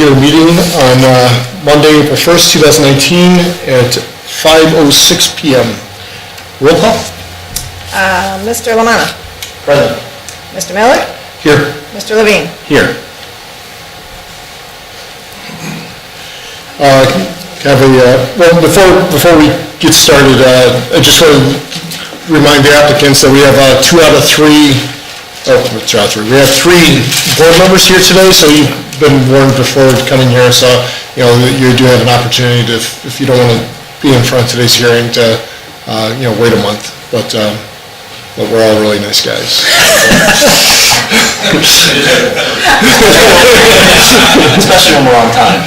regular meeting on Monday, April 1st, 2019 at 5:06 p.m. Roll call. Mr. Lamanna. Present. Mr. Miller. Here. Mr. Levine. Here. Well, before we get started, I just want to remind the applicants that we have 2 out of 3. We have 3 board members here today, so you've been warned before coming here. So you do have an opportunity to, if you don't want to be in front of today's hearing, to wait a month. But we're all really nice guys. Especially when we're on time.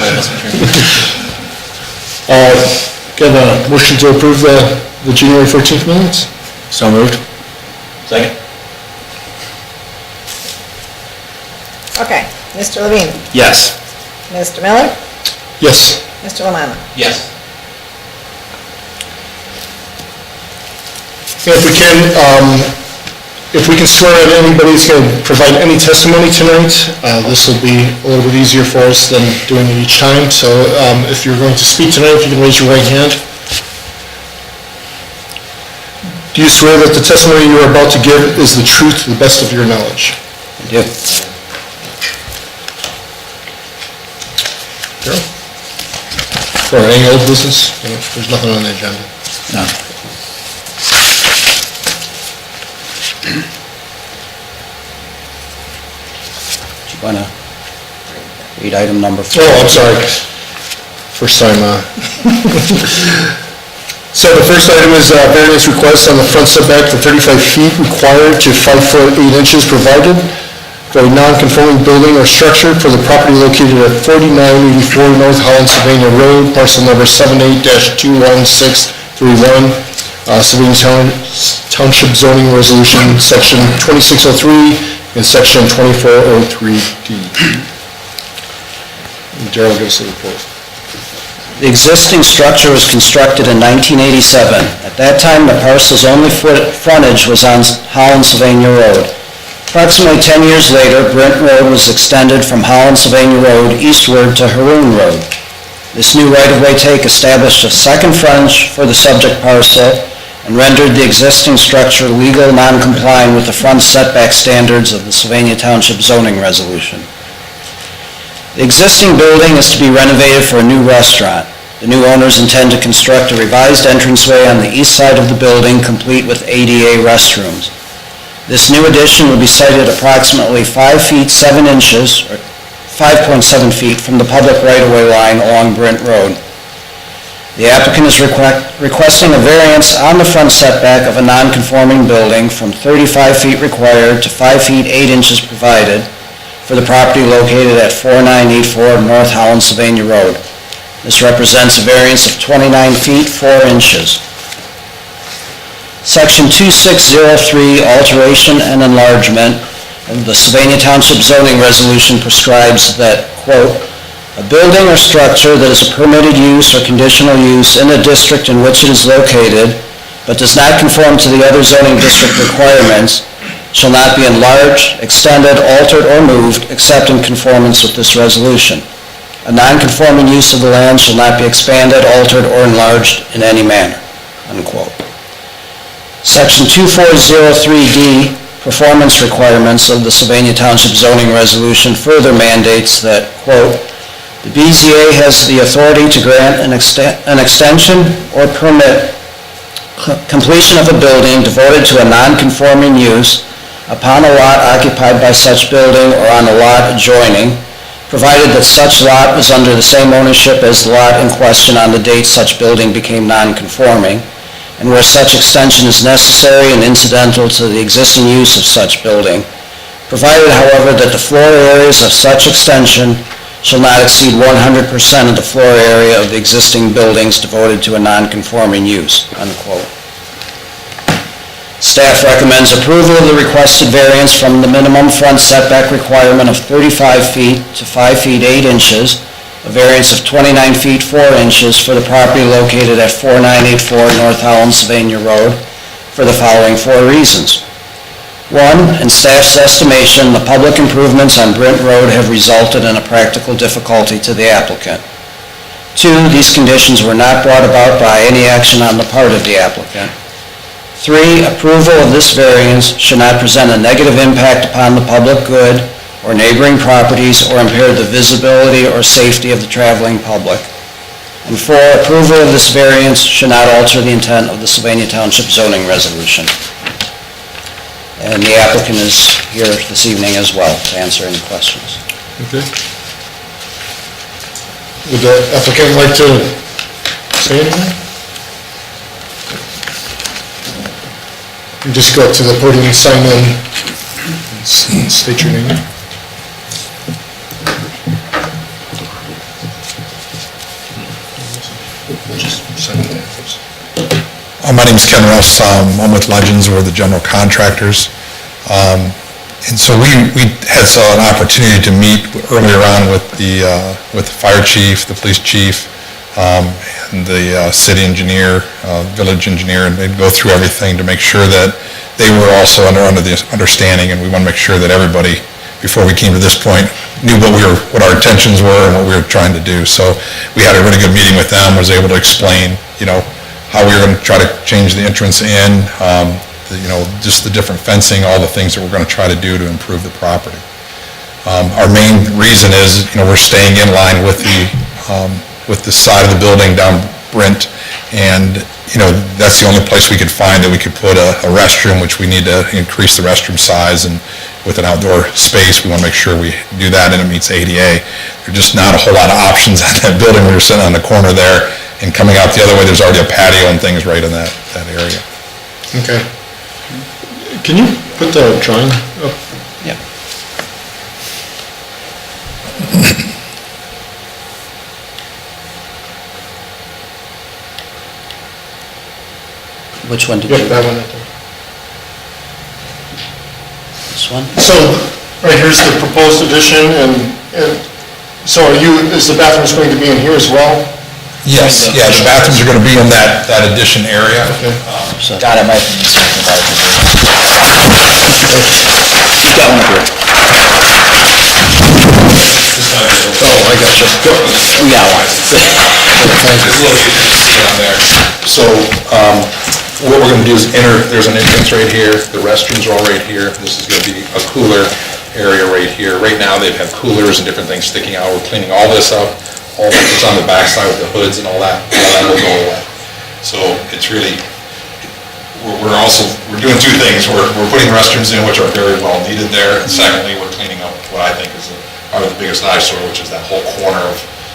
Get a motion to approve the January 14th minutes? So moved. Second. Okay. Mr. Levine. Yes. Mr. Miller. Yes. Mr. Lamanna. Yes. If we can swear that anybody's going to provide any testimony tonight, this will be a little bit easier for us than doing it each time. So if you're going to speak tonight, if you can raise your right hand. Do you swear that the testimony you are about to give is the truth to the best of your knowledge? I do. Carol? For any old business? There's nothing on the agenda. No. Do you want to read item number 4? Oh, I'm sorry. First time. So the first item is variance request on the front setback for 35 feet required to 5 foot 8 inches provided for a non-conforming building or structure for the property located at 4984 North Holland Sylvania Road, parcel number 78-21631, Sylvania Township Zoning Resolution, Section 2603 and Section 2403D. Darrell, give us a report. The existing structure was constructed in 1987. At that time, the parcel's only frontage was on Holland Sylvania Road. Approximately 10 years later, Brent Road was extended from Holland Sylvania Road eastward to Haroon Road. This new right-of-way take established a second frontage for the subject parcel and rendered the existing structure legal non-compliant with the front setback standards of the Sylvania Township Zoning Resolution. The existing building is to be renovated for a new restaurant. The new owners intend to construct a revised entranceway on the east side of the building, complete with ADA restrooms. This new addition will be sited approximately 5 feet 7 inches, or 5.7 feet, from the public right-of-way line along Brent Road. The applicant is requesting a variance on the front setback of a non-conforming building from 35 feet required to 5 feet 8 inches provided for the property located at 4984 North Holland Sylvania Road. This represents a variance of 29 feet 4 inches. Section 2603, Alteration and Enlargement of the Sylvania Township Zoning Resolution prescribes that, quote, a building or structure that is a permitted use or conditional use in a district in which it is located but does not conform to the other zoning district requirements shall not be enlarged, extended, altered, or moved except in conformance with this resolution. A non-conforming use of the land shall not be expanded, altered, or enlarged in any manner, unquote. Section 2403D, Performance Requirements of the Sylvania Township Zoning Resolution, further mandates that, quote, the BZA has the authority to grant an extension or permit completion of a building devoted to a non-conforming use upon a lot occupied by such building or on a lot adjoining, provided that such lot was under the same ownership as the lot in question on the date such building became non-conforming, and where such extension is necessary and incidental to the existing use of such building, provided, however, that the floor areas of such extension shall not exceed 100% of the floor area of the existing buildings devoted to a non-conforming use, unquote. Staff recommends approval of the requested variance from the minimum front setback requirement of 35 feet to 5 feet 8 inches, a variance of 29 feet 4 inches for the property located at 4984 North Holland Sylvania Road, for the following 4 reasons. One, in staff's estimation, the public improvements on Brent Road have resulted in a practical difficulty to the applicant. Two, these conditions were not brought about by any action on the part of the applicant. Three, approval of this variance should not present a negative impact upon the public good or neighboring properties or impair the visibility or safety of the traveling public. And four, approval of this variance should not alter the intent of the Sylvania Township zoning resolution. And the applicant is here this evening as well to answer any questions. Okay. Would the applicant like to say anything? You just go up to the podium, sign in, and state your name. Just sign in. My name's Ken Russ. I'm with Legends. We're the general contractors. And so we had an opportunity to meet earlier on with the fire chief, the police chief, and the city engineer, village engineer, and they'd go through everything to make sure that they were also under the understanding, and we want to make sure that everybody, before we came to this point, knew what our intentions were and what we were trying to do. So we had a really good meeting with them, was able to explain, how we were going to try to change the entrance in, just the different fencing, all the things that we're going to try to do to improve the property. Our main reason is, we're staying in line with the side of the building down Brent, and, that's the only place we could find that we could put a restroom, which we need to increase the restroom size, and with an outdoor space, we want to make sure we do that and it meets ADA. There's just not a whole lot of options on that building. We were sitting on the corner there, and coming out the other way, there's already a patio and things right in that area. Okay. Can you put the drawing up? Yeah. Which one did you? Yep, that one right there. This one? So, right here's the proposed addition, and so is the bathrooms going to be in here as well? Yes, the bathrooms are going to be in that addition area. Okay. Don, it might be something about it. Got one here. Oh, I got you. We got one. It's a little easier to see on there. So, what we're going to do is there's an entrance right here, the restrooms are all right here, this is going to be a cooler area right here. Right now, they've had coolers and different things sticking out, we're cleaning all this up, all that's on the backside with the hoods and all that will go away. So it's really, we're doing two things, we're putting restrooms in, which are very well needed there, and secondly, we're cleaning up what I think is probably the biggest eyesore, which is that whole corner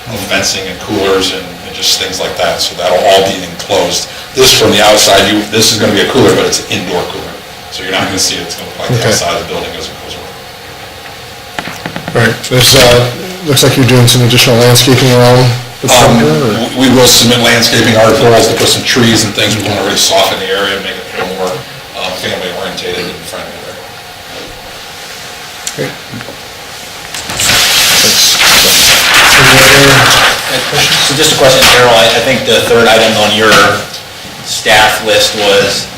of fencing and coolers and just things like that, so that'll all be enclosed. This from the outside, this is going to be a cooler, but it's an indoor cooler, so you're not going to see it, it's going to look like the outside of the building as it goes around. Right, there's, looks like you're doing some additional landscaping around the perimeter, or? We will submit landscaping articles to put some trees and things, we want to really soften the area, make it a little more family oriented and friendly there. Great. Thanks. So just a question, Carol, I think the third item on your staff list was,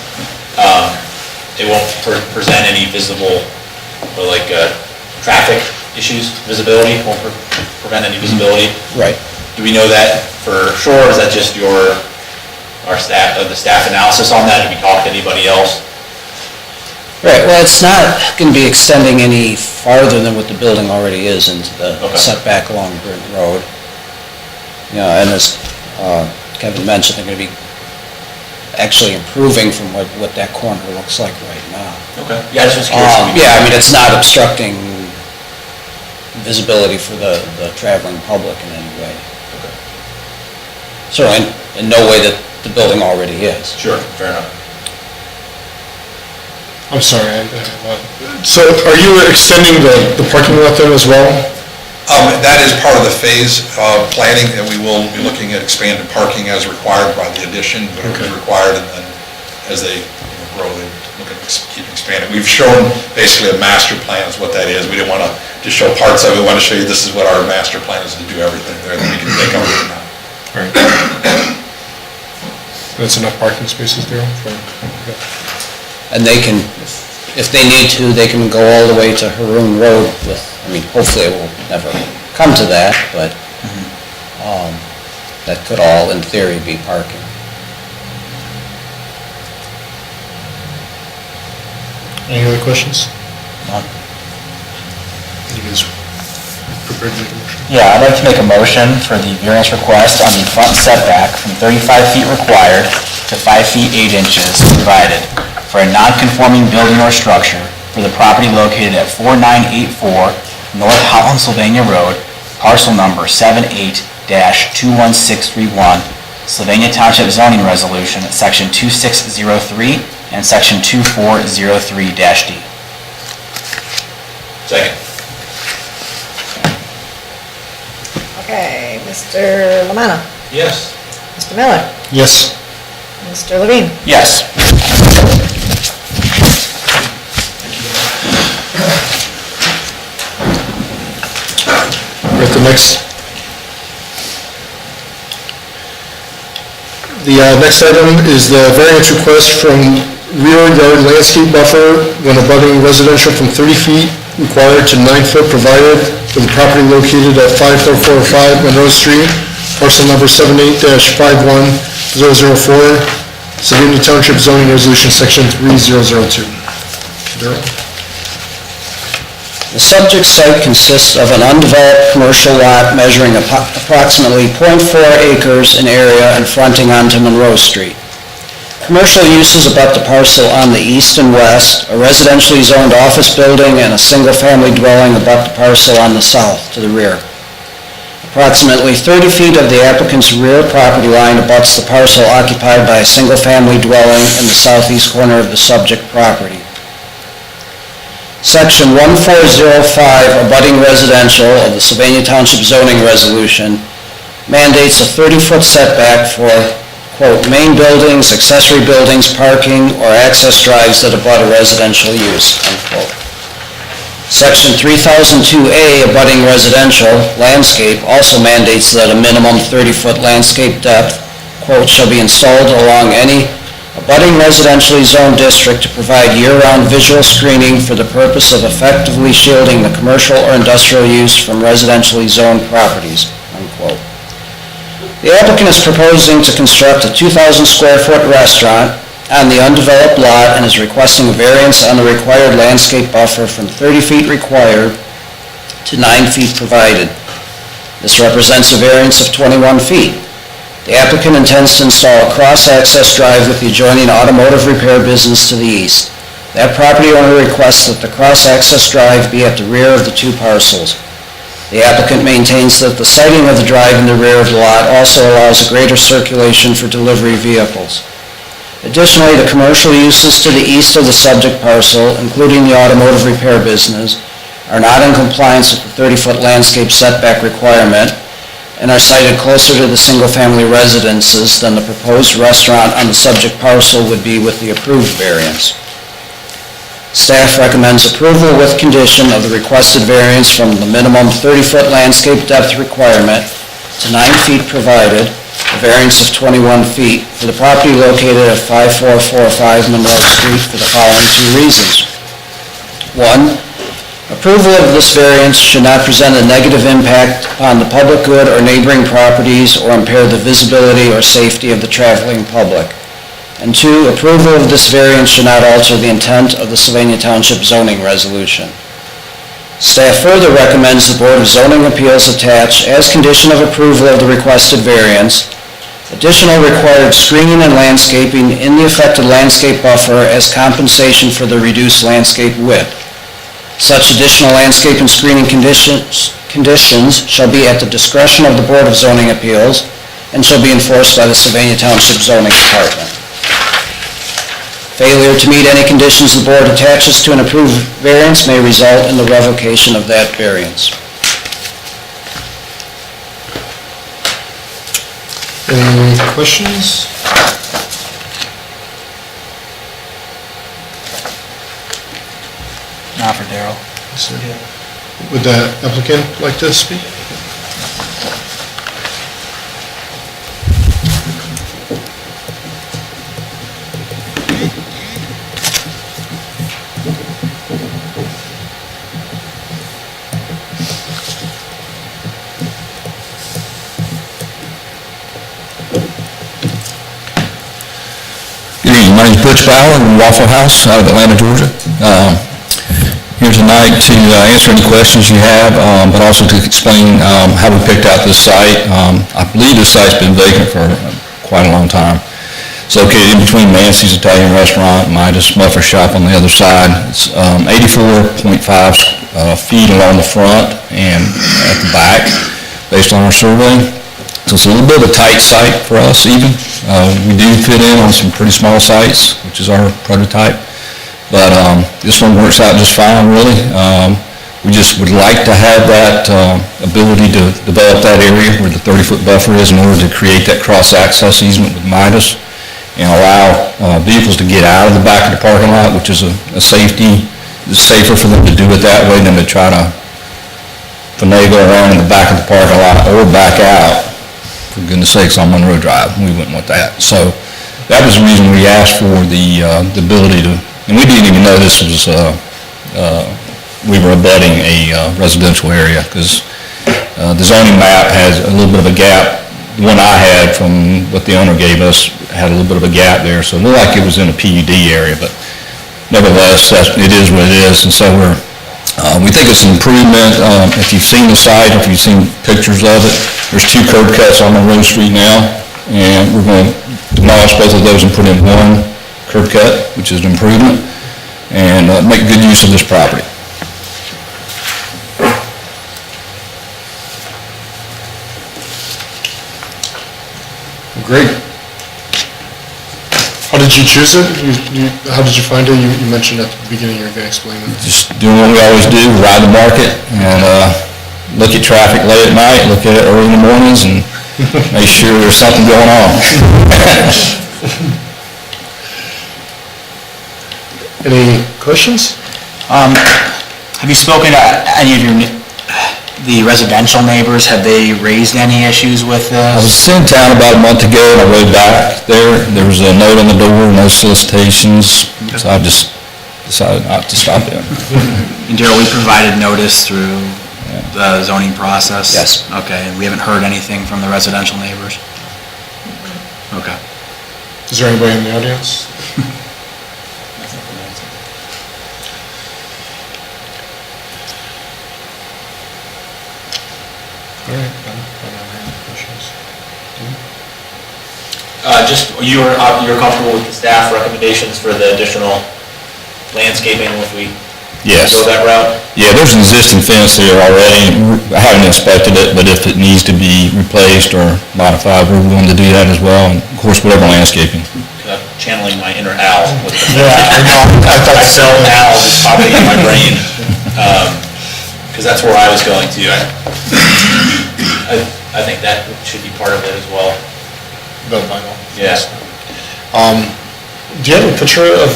it won't present any visible, or like, traffic issues, visibility, won't prevent any visibility. Right. Do we know that for sure, or is that just the staff analysis on that? Have you talked to anybody else? Right, well, it's not going to be extending any farther than what the building already is into the setback along Brent Road. And as Kevin mentioned, they're going to be actually improving from what that corner looks like right now. Okay. Yeah, I just was curious. Yeah, I mean, it's not obstructing visibility for the traveling public in any way. Okay. Certainly in no way that the building already is. Sure, fair enough. I'm sorry, so are you extending the parking lot then as well? That is part of the phase of planning, and we will be looking at expanded parking as required by the addition, but it'll be required, and then as they grow, they look at keep expanding. We've shown basically a master plan is what that is. We didn't want to just show parts of it, we want to show you this is what our master plan is to do everything there, then we can take over it now. Right. That's enough parking spaces there? And they can, if they need to, they can go all the way to Haroon Road with, I mean, hopefully it will never come to that, but that could all, in theory, be parking. Any other questions? None. You guys prepared to make a motion? Yeah, I'd like to make a motion for the variance request on the front setback from 35 feet required to 5 feet 8 inches provided for a non-conforming building or structure for the property located at 4984 North Holland Sylvania Road, parcel number 78-21631, Sylvania Township zoning resolution, section 2603 and section 2403-D. Second. Okay, Mr. Lamanna, Yes. Mr. Miller, Yes. Mr. Levine. Yes. We're at the next. The next item is the variance request from rear yard landscape buffer when abutting residential from 30 feet required to 9 foot provided for the property located at 5445 Monroe Street, parcel number 78-51004, Sylvania Township zoning resolution, section 3002. Darrell? The subject site consists of an undeveloped commercial lot measuring approximately .4 acres in area and fronting onto Monroe Street. Commercial uses abut the parcel on the east and west, a residentially zoned office building and a single-family dwelling abut the parcel on the south to the rear. Approximately 30 feet of the applicant's rear property line abuts the parcel occupied by a single-family dwelling in the southeast corner of the subject property. Section 1405, abutting residential of the Sylvania Township zoning resolution, mandates a 30-foot setback for, quote, main buildings, accessory buildings, parking, or access drives that abut a residential use, unquote. Section 3002A, abutting residential landscape, also mandates that a minimum 30-foot landscape depth, quote, shall be installed along any abutting residentially zoned district to provide year-round visual screening for the purpose of effectively shielding the commercial or industrial use from residentially zoned properties, unquote. The applicant is proposing to construct a 2,000 square foot restaurant on the undeveloped lot and is requesting a variance on the required landscape buffer from 30 feet required to 9 feet provided. This represents a variance of 21 feet. The applicant intends to install a cross-access drive with the adjoining automotive repair business to the east. That property owner requests that the cross-access drive be at the rear of the two parcels. The applicant maintains that the siting of the drive in the rear of the lot also allows a greater circulation for delivery vehicles. Additionally, the commercial uses to the east of the subject parcel, including the automotive repair business, are not in compliance with the 30-foot landscape setback requirement and are sited closer to the single-family residences than the proposed restaurant on the subject parcel would be with the approved variance. Staff recommends approval with condition of the requested variance from the minimum 30-foot landscape depth requirement to 9 feet provided, a variance of 21 feet, for the property located at 5445 Monroe Street for the following two reasons. 1, approval of this variance should not present a negative impact upon the public good or neighboring properties or impair the visibility or safety of the traveling public. And 2, approval of this variance should not alter the intent of the Sylvania Township zoning resolution. Staff further recommends the Board of Zoning Appeals attach, as condition of approval of the requested variance, additional required screening and landscaping in the affected landscape buffer as compensation for the reduced landscape width. Such additional landscape and screening conditions shall be at the discretion of the Board of Zoning Appeals and shall be enforced by the Sylvania Township Zoning Department. Failure to meet any conditions the Board attaches to an approved variance may result in the revocation of that variance. Any questions? Not for Darrell. Would the applicant like to speak? name's Butch Bauer from Waffle House out of Atlanta, Georgia. Here tonight to answer any questions you have, but also to explain how we picked out this site. I believe this site's been vacant for quite a long time. It's located in between Nancy's Italian Restaurant and Midas Muffler Shop on the other side. It's 84.5 feet along the front and at the back, based on our survey. So it's a little bit of a tight site for us even. We do fit in on some pretty small sites, which is our prototype. But this one works out just fine, really. We just would like to have that ability to develop that area where the 30-foot buffer is in order to create that cross-access easement with Midas and allow vehicles to get out of the back of the parking lot, which is a safety. It's safer for them to do it that way than to try to finagle around in the back of the parking lot or back out, for goodness sakes, on Monroe Drive. We wouldn't want that. So that was the reason we asked for the ability to, and we didn't even know this was, we were abutting a residential area, because the zoning map has a little bit of a gap. The one I had from what the owner gave us had a little bit of a gap there, so it looked like it was in a PUD area, but nevertheless, it is what it is. And so we think it's an improvement. If you've seen the site, if you've seen pictures of it, there's 2 curb cuts on Monroe Street now, and we're going to demolish both of those and put in 1 curb cut, which is an improvement, and make good use of this property. Great. How did you choose it? How did you find it? You mentioned at the beginning you were going to explain it. Just doing what we always do, ride the market, and look at traffic late at night, look at it early in the mornings, and make sure there's something going on. Any questions? Have you spoken to any of the residential neighbors? Have they raised any issues with I was this? in town about a month ago, and I rode back there. There was a note on the door, no solicitations, so I just decided not to stop in. And Darrell, we provided notice through the zoning process? Yes. Okay, and we haven't heard anything from the residential neighbors? Okay. Is there anybody in the audience? All right, I don't have any questions. Just, you're comfortable with the staff recommendations for the additional landscaping if we Yes. go that route? Yeah, there's an existing fence there already. I haven't inspected it, but if it needs to be replaced or modified, we're willing to do that as well, and of course, whatever landscaping. Channeling my inner Al with the Yeah, I know. I thought I the felt same. Al just popping in my brain, because that's where I was going to. I think that should be part of it as well. The vinyl. Yeah. Do you have a picture of,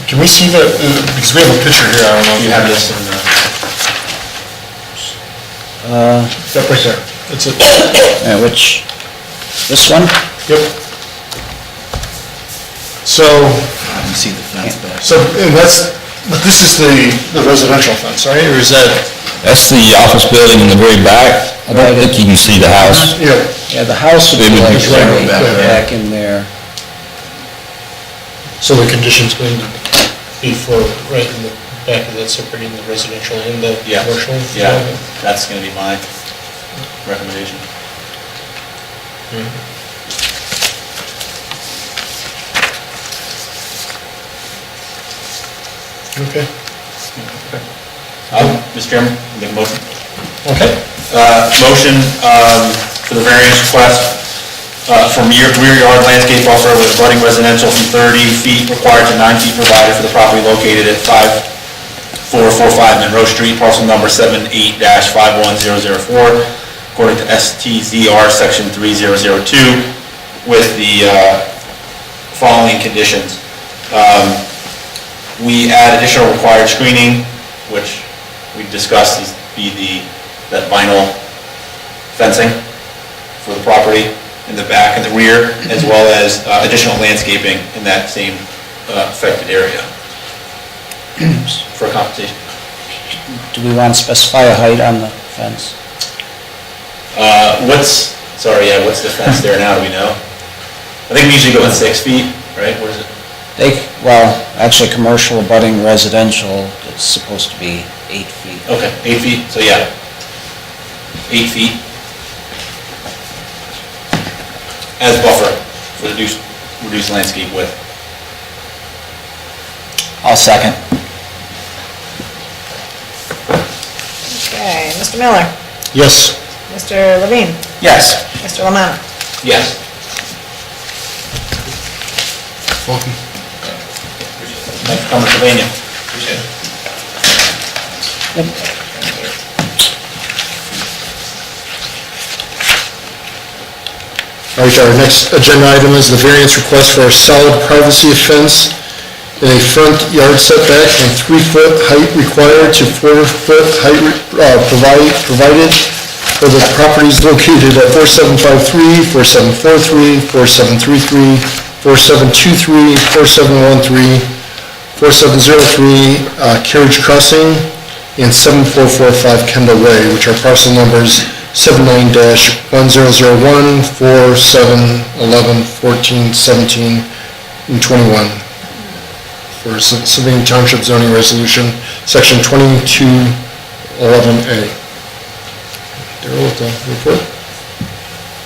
can we see that, because we have a picture here, I don't know if You have this in the, That right there. It's a, Which, this one? yep. So, I can see the fence back. and that's, but this is the residential fence, right, or is that? That's the office building in the very back. I don't think you can see the house. Yeah. Yeah, the house would be Maybe like it's right right back there. back in there. So the condition's going to be for, right in the back of that, separating the residential and the yeah, commercial? yeah, that's going to be my recommendation. Okay. Mr. Chairman, make a motion. Okay. Motion for the variance request from rear yard landscape buffer with abutting residential from 30 feet required to 9 feet provided for the property located at 5445 Monroe Street, parcel number 78-51004, according to STZR Section 3002, with the following conditions. We add additional required screening, which we discussed is that vinyl fencing for the property in the back and the rear, as well as additional landscaping in that same affected area for compensation. Do we want to specify a height on the fence? What's the fence there now, do we know? I think we usually go with 6 feet, right? What is it? Actually, commercial abutting residential, it's supposed to be 8 feet. Okay, 8 feet, so yeah. 8 feet. As buffer for the reduced landscape width. I'll second. Okay, Mr. Miller, Yes. Mr. Levine, Yes. Mr. Lamano. Yes. Welcome. Thanks for coming to Sylvania. Appreciate it. All right, our next agenda item is the variance request for a solid privacy fence in a front yard setback and 3-foot height required to 4-foot height provided for the properties located at 4753, 4743, 4733, 4723, 4713, 4703 Carriage Crossing, and 7445 Kendall Way, which are parcel numbers 79-1001, 4, 7, 11, 14, 17, and 21 for Sylvania Township zoning resolution, section 2211A. Darrell with the report.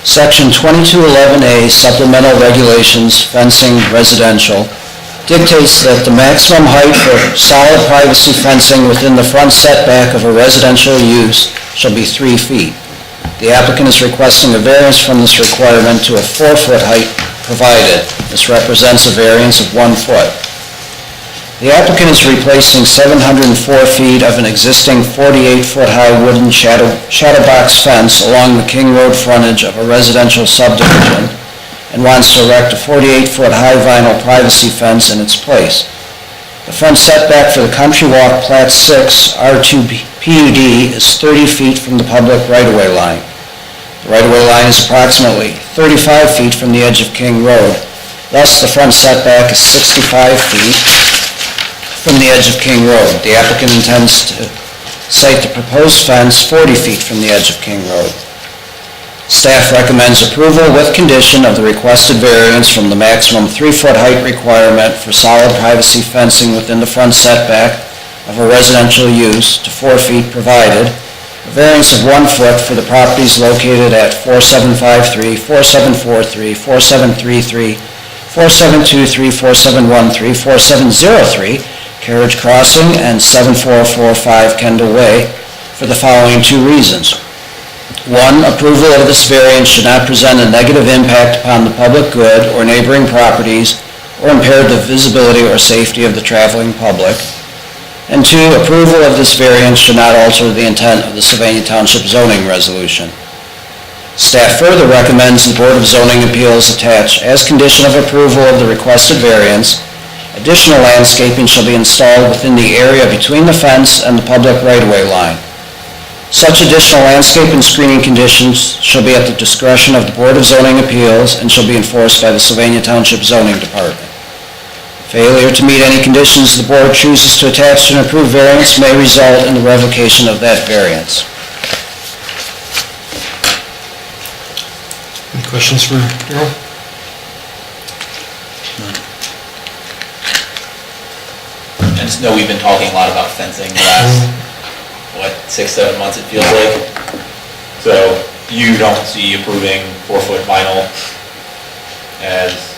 Section 2211A Supplemental Regulations Fencing Residential dictates that the maximum height for solid privacy fencing within the front setback of a residential use shall be 3 feet. The applicant is requesting a variance from this requirement to a 4-foot height provided. This represents a variance of 1 foot. The applicant is replacing 704 feet of an existing 48-foot high wooden shadow box fence along the King Road frontage of a residential subdivision and wants to erect a 48-foot high vinyl privacy fence in its place. The front setback for the Country Walk Plat 6 R2 PUD is 30 feet from the public right-of-way line. The right-of-way line is approximately 35 feet from the edge of King Road. Thus, the front setback is 65 feet from the edge of King Road. The applicant intends to site the proposed fence 40 feet from the edge of King Road. Staff recommends approval with condition of the requested variance from the maximum 3-foot height requirement for solid privacy fencing within the front setback of a residential use to 4 feet provided, a variance of 1 foot for the properties located at 4753, 4743, 4733, 4723, 4713, 4703, Carriage Crossing, and 7445 Kendall Way for the following 2 reasons. 1, approval of this variance should not present a negative impact upon the public good or neighboring properties or impair the visibility or safety of the traveling public. And 2, approval of this variance should not alter the intent of the Sylvania Township zoning resolution. Staff further recommends the Board of Zoning Appeals attach, as condition of approval of the requested variance, additional landscaping shall be installed within the area between the fence and the public right-of-way line. Such additional landscape and screening conditions shall be at the discretion of the Board of Zoning Appeals and shall be enforced by the Sylvania Township Zoning Department. Failure to meet any conditions the Board chooses to attach to an approved variance may result in the revocation of that variance. Any questions for Darrell? And I know we've been talking a lot about fencing the last, 6-7 months it feels like. So you don't see approving 4-foot vinyl as...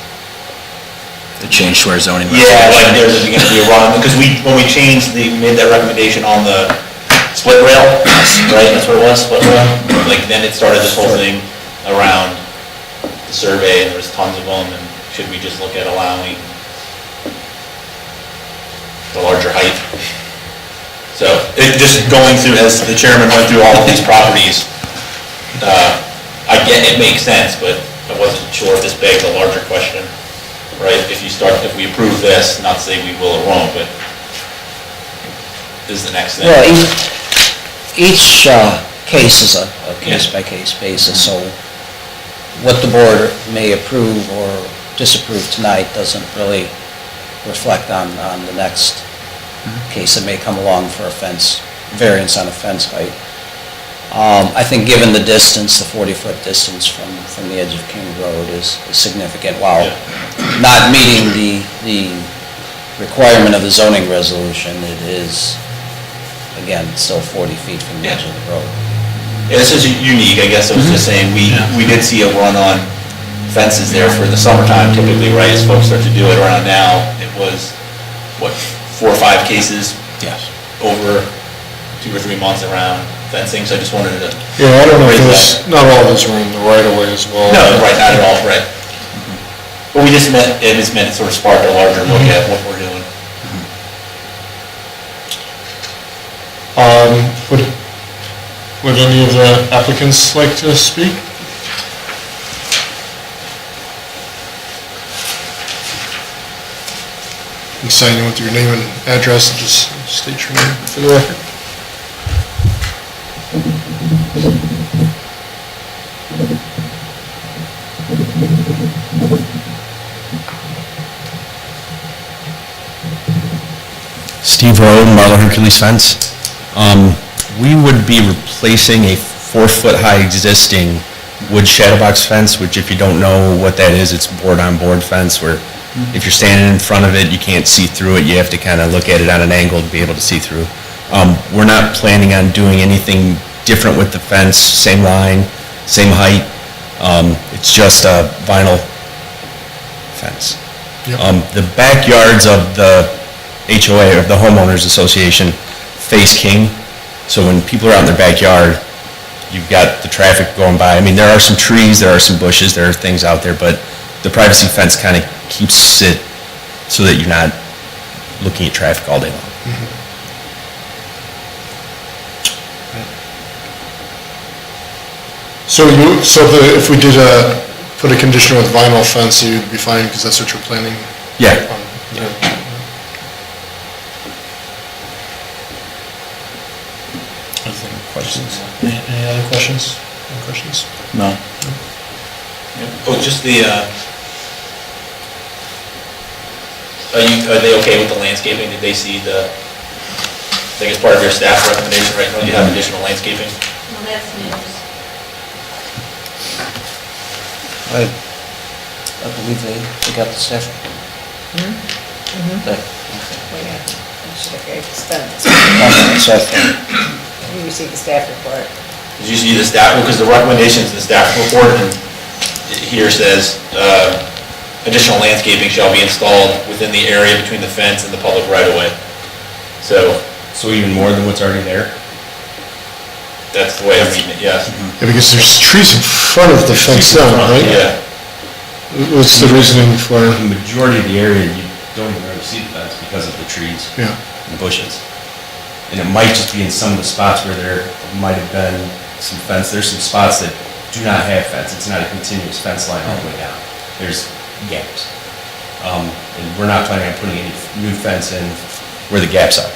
The change to our zoning. Yeah, like there's going to be a run, because when we made that recommendation on the split rail, right, that's what it was, split rail? Like then it started this whole thing around the survey, and there was tons of them, and should we just look at allowing the larger height? So, just going through, as the chairman went through all of these properties, I get it makes sense, but I wasn't sure if this begged a larger question, right? If we approve this, not to say we will or won't, but this is the next thing. Well, each case is a case-by-case basis, so what the board may approve or disapprove tonight doesn't really reflect on the next case that may come along for a fence, variance on a fence height. I think given the distance, the 40-foot distance from the edge of King Road is significant, while not meeting the requirement of the zoning resolution, it is, again, still 40 feet from the edge of the road. Yeah, this is unique, I guess I was just saying, we did see a run on fences there for the summertime typically, right, as folks start to do it around now. It was, what, 4 or 5 cases? Yes. Over 2 or 3 months around fencing, so I just wanted to. Yeah, I don't know if raise those, not all of those were in the right of way as well. No, right, not at all, right. But we just meant, it just meant it sort of sparked a larger look at what we're doing. Would any of the applicants like to speak? You can sign in with your name and address, and just state your name for the record. Steve Rowe, Marlow Hercules Fence. We would be replacing a 4-foot-high existing wood shadow box fence, which if you don't know what that is, it's board-on-board fence where if you're standing in front of it, you can't see through it. You have to kind of look at it on an angle to be able to see through. We're not planning on doing anything different with the fence, same line, same height. It's just a vinyl fence. Yep. The backyards of the HOA, or the homeowners association, face King. So when people are out in their backyard, you've got the traffic going by. I mean, there are some trees, there are some bushes, there are things out there, but the privacy fence kind of keeps it so that you're not looking at traffic all day long. If we did put a condition with vinyl fence, you'd be fine, because that's what you're planning? Yeah. Questions? Any other questions? Any questions? No. Oh, just the, are they okay with the landscaping? Did they see the, I think it's part of your staff recommendation right now, you have additional landscaping? Well, that's news. I believe they got the staff. They- Oh, yeah. You should have extended. okay, so I think- You received the staff report. Did you see the staff, because the recommendations in the staff report and here says, additional landscaping shall be installed within the area between the fence and the public right-of-way. So, So even more than what's already there? that's the way I'm reading it, yes. Yeah, because there's trees in front of the fence now, right? Yeah. What's the reasoning for, The majority of the area, you don't even really see the fence because of the trees yeah, and bushes. And it might just be in some of the spots where there might have been some fence. There's some spots that do not have fence. It's not a continuous fence line all the way down. There's gaps. And we're not planning on putting any new fence in where the gaps are.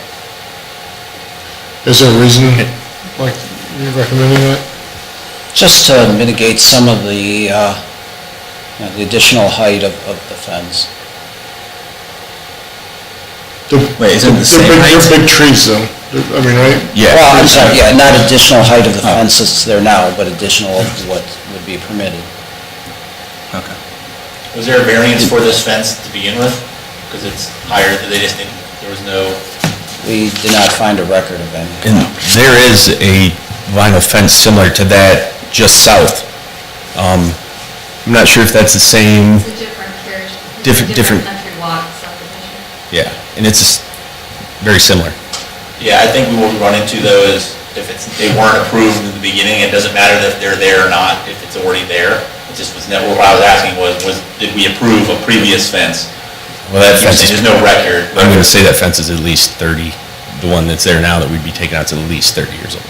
is there a reason, like, you're recommending that? Just to mitigate some of the additional height of the fence. Wait, isn't it the same They're height? big trees, though, I mean, right? Yeah. Well, I'm sorry, yeah, not additional height of the fence that's there now, but additional of what would be permitted. Okay. Was there a variance for this fence to begin with? Because it's higher, they just didn't, there was no, We did not find a record of any. And there is a vinyl fence similar to that just south. I'm not sure if that's the same, It's a different carriage. Different- Country walk subdivision. yeah, and it's very similar. yeah, I think we will run into those, if they weren't approved in the beginning, it doesn't matter if they're there or not, if it's already there. It just was never, what I was asking was, did we approve a previous fence? Well, that You're fence saying is, there's no record. I'm gonna say that fence is at least 30, the one that's there now that we'd be taking out is at least 30 years old.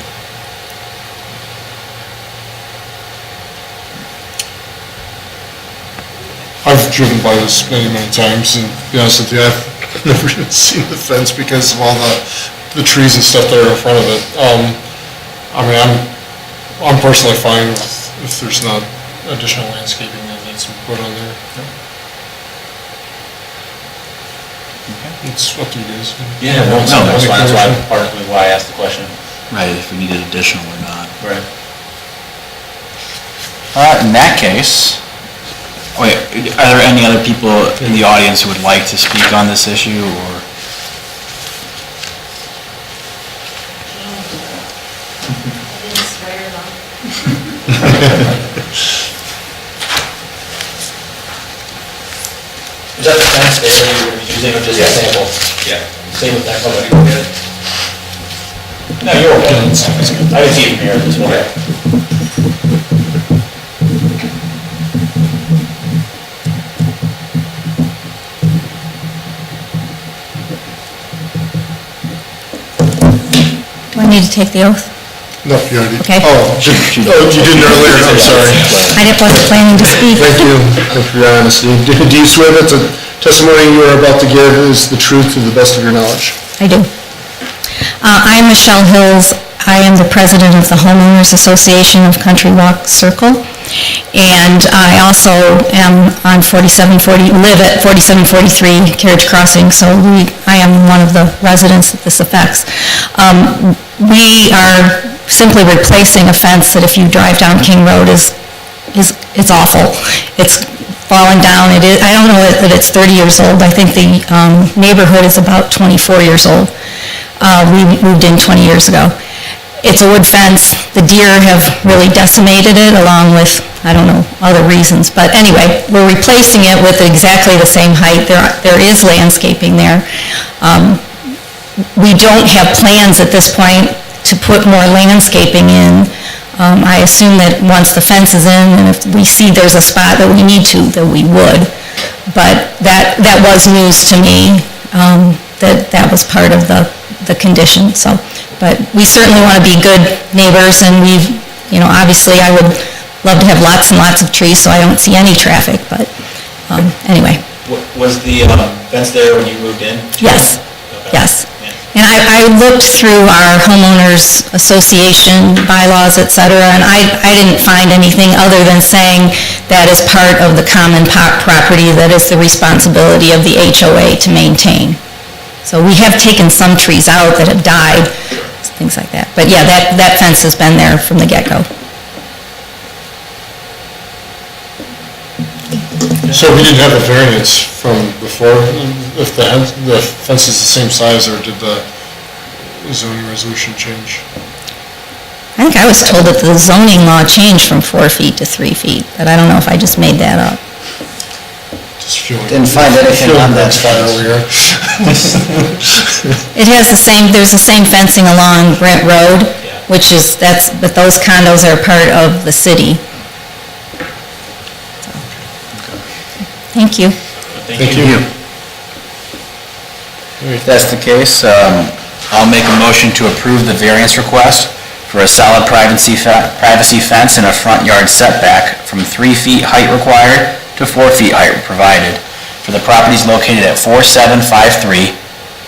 I've driven by this many, many times, and to be honest with you, I've never even seen the fence because of all the trees and stuff that are in front of it. I mean, I'm personally fine if there's not additional landscaping that needs to be put on there. It's up to you guys. Yeah, no, that's fine, that's why, partly why I asked the question. Right, if we needed additional or not. Right. In that case, wait, are there any other people in the audience who would like to speak on this issue, or? I didn't swear it on. Is that the fence there you were using, or just a sample? Yeah. Same with that, somebody go get it. No, you're okay. I didn't see it from here, this one. Do I need to take the oath? No, you already. Okay. You didn't earlier, I'm sorry. Wasn't planning to speak. Thank you for your honesty. Do you swear that the testimony you are about to give is the truth to the best of your knowledge? I do. I'm Michelle Hills. I am the president of the Homeowners Association of Country Walk Circle, and I also am on live at 4743 Carriage Crossing, so I am one of the residents that this affects. We are simply replacing a fence that if you drive down King Road it's awful. It's fallen down. I don't know that it's 30 years old. I think the neighborhood is about 24 years old. We moved in 20 years ago. It's a wood fence. The deer have really decimated it, along with, I don't know, other reasons. But anyway, we're replacing it with exactly the same height. There is landscaping there. We don't have plans at this point to put more landscaping in. I assume that once the fence is in, and if we see there's a spot that we need to, that we would. But that was news to me, that was part of the condition, so. But we certainly want to be good neighbors, and obviously I would love to have lots and lots of trees so I don't see any traffic, but anyway. Was the fence there when you moved in? Yes, Okay. yes. Yeah. And I looked through our homeowners association bylaws, et cetera, and I didn't find anything other than saying that is part of the common property that is the responsibility of the HOA to maintain. So we have taken some trees out that have died, things like that. But yeah, that fence has been there from the get-go. So we didn't have a variance from before, if the fence is the same size, or did the zoning resolution change? I think I was told that the zoning law changed from 4 feet to 3 feet, but I don't know if I just made that up. Just feeling. Didn't find anything on that. Fire over here. It has there's the same fencing along Brent Road, but those condos are part of the city. So, thank you. Thank you. If that's the case, I'll make a motion to approve the variance request for a solid privacy fence and a front yard setback from 3 feet height required to 4 feet height provided for the properties located at 4753,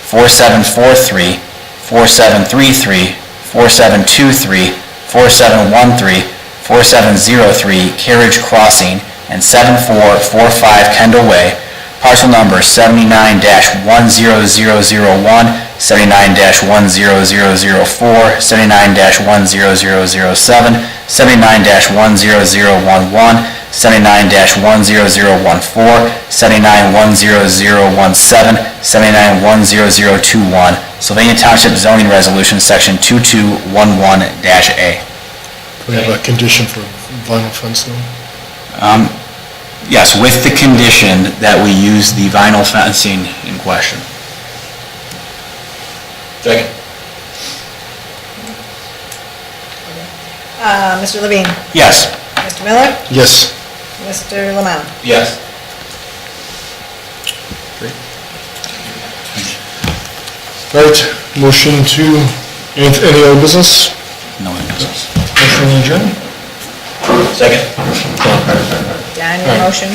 4743, 4733, 4723, 4713, 4703 Carriage Crossing, and 7445 Kendall Way, parcel number 79-10001, 79-10004, 79-10007, 79-10011, 79-10014, 79-10017, 79-10021, Sylvania Township Zoning Resolution, Section 2211-A. We have a condition for vinyl fence now? Yes, with the condition that we use the vinyl fencing in question. Second. Mr. Levine? Yes. Mr. Miller? Yes. Mr. Lamont? Yes. All right, motion to, any other business? No one business. Motion to adjourn? Second. Don, your motion?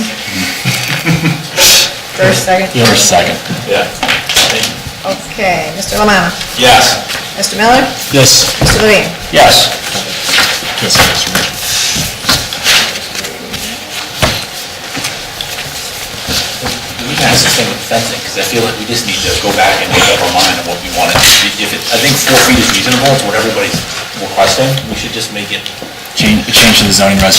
First, second? First, second. Yeah. Thank you. Okay, Mr. Lamont? Yes. Mr. Miller? Yes. Mr. Levine? Yes. Yes. We can ask the same with fencing, because I feel like we just need to go back and make up our mind on what we want it to be. I think 4 feet is reasonable, it's what everybody's requesting, we should just make it Change to the zoning resolution.